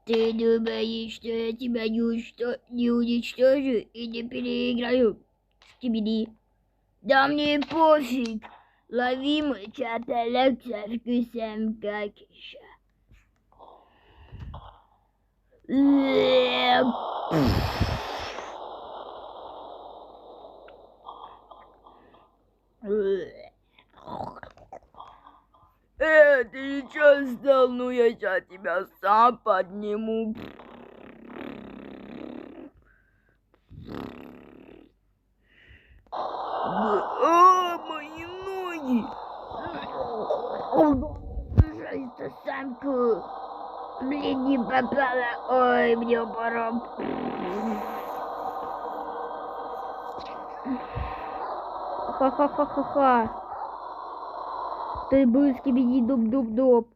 Ты думаешь, что я тебя не уничтожу и не переиграю? Скибиди. Да мне пофиг. Лови мой чаталек со вкусом какиша. Ты ничего стал? Ну я сейчас тебя сам подниму. Мои ноги. Пожалуйста, самку. Блин, не попала. Ой, мне пора. Ха-ха-ха-ха-ха. Ты был скибиди-дуб-дуб-дуб.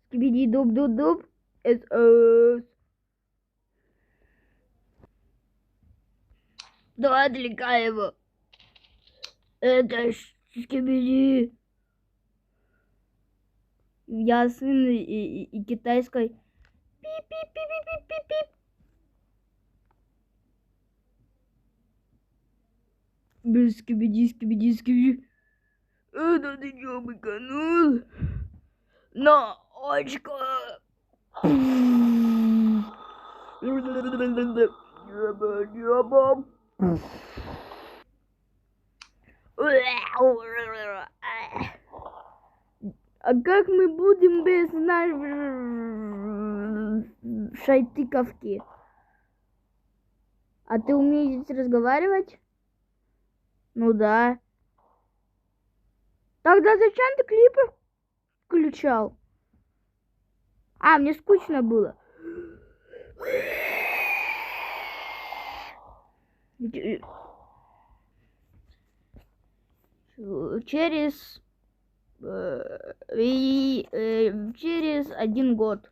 Скибиди-дуб-дуб-дуб. СС. Давай отвлекай его. Это скибиди. Ясной и китайской. Пип-пип-пип-пип-пип-пип. Без скибиди. Это ты чё, быканул? На, очко. А как мы будем без нашей шайтыковки? А ты умеешь разговаривать? Ну да. Тогда зачем ты клипы включал? А, мне скучно было. Через 1 год.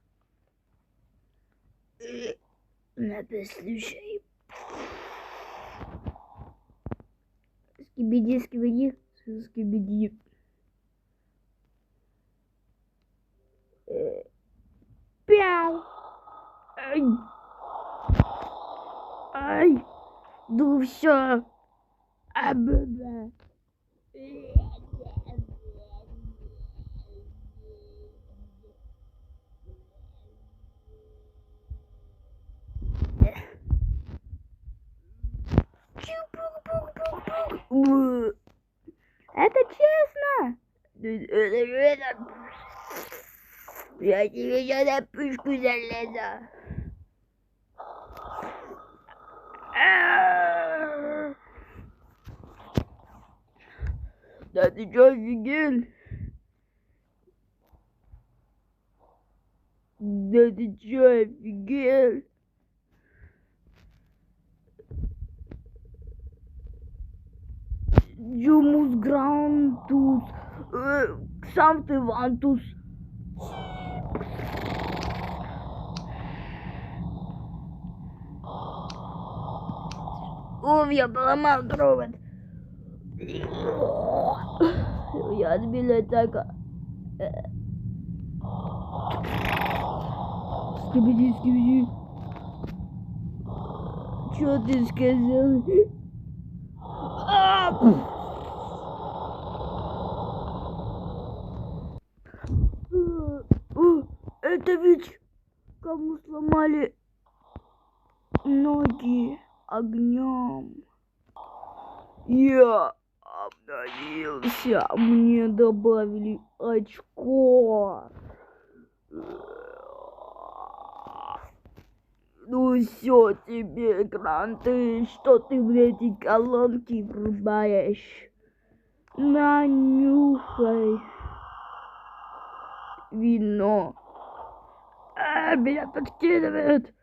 Надо слушай. Скибиди. Пяу. Ай. Ну все. Абба. Это честно. Я тебе сейчас на пышку залезу. Да ты чё, офигел? Да ты чё, офигел? Юмус грантус. Сам ты вантус. Я поломал провод. Я от библиотека. Скибиди. Чё ты сказал? Это ведь кому сломали ноги огнем. Я обновился, мне добавили очко. Ну все тебе, гранты, что ты в эти колонки врубаешь? Нанюхай вино. Меня подкидывает.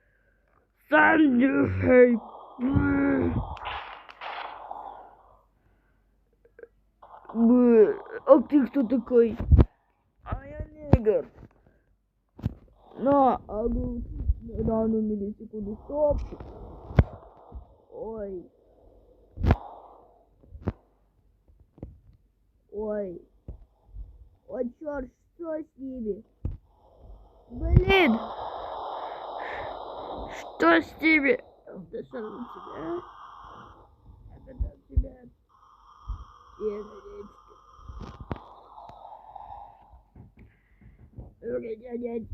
Сам нюхай. А ты кто такой? А я негр. На, одну миллисекунду, стоп. Ой. Ой, черт, что с ними? Блин, Что с тебе? Достану тебя. Я готов тебя. Дядь.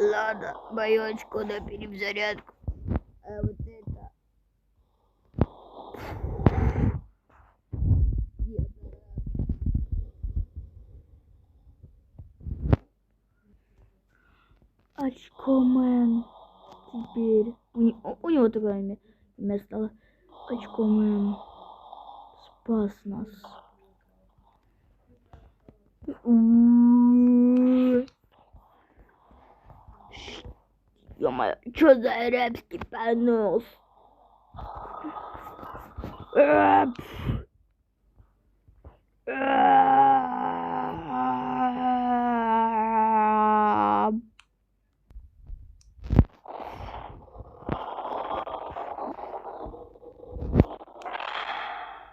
Ладно, боечку на перезарядку. А вот это... Очкомен. Теперь... У него такое имя стало. Очкомен. Спас нас. Ё-моё, чё за арабский понос?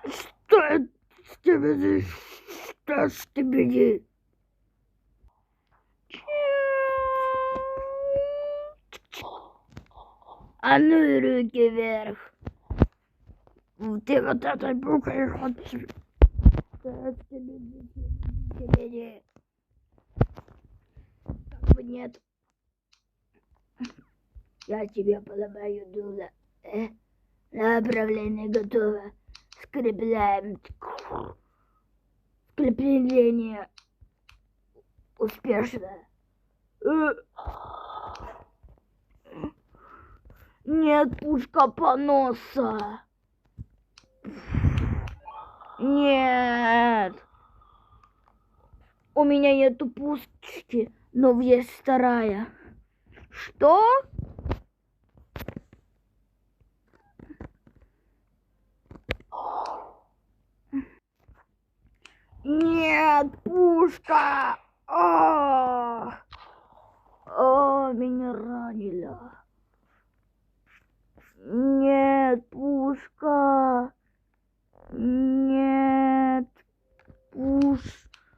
Что это с тебе? Что с тебе? А ну и руки вверх. Ты вот этой буквой хочешь. Как бы нет. Я тебе подобраю дуло. Направление готово. Скрепляем. Скрепление успешно. Нет, пушка поноса. Нет. У меня нету пушки, но есть вторая. Что? Нет, пушка! Меня ранили. Нет, пушка! Нет, пушка!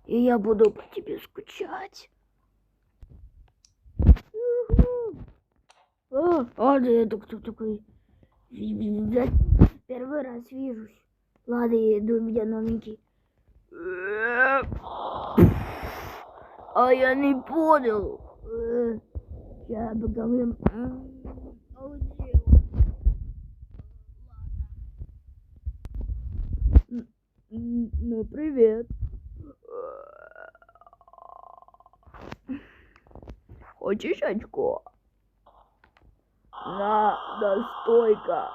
И я буду по тебе скучать. Это кто такой? Первый раз вижусь. Ладно, я иду, у меня новенький. А я не понял. Сейчас поговорим. Ну, привет. Хочешь очко? Настойка.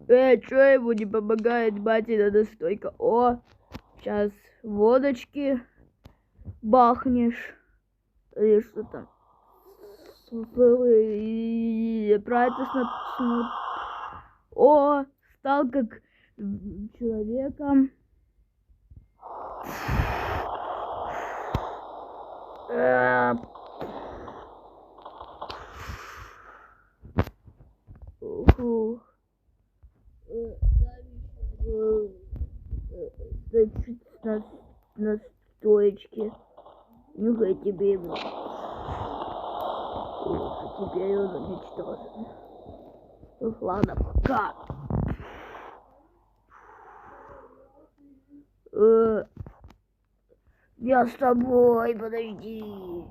Чё ему не помогает батина настойка? О, сейчас водочки бахнешь. Или что там? Правильно. О, стал как человеком. На стоечке. Нюхай тебе его. Теперь он уничтожен. Ладно, пока. Я с тобой, подожди.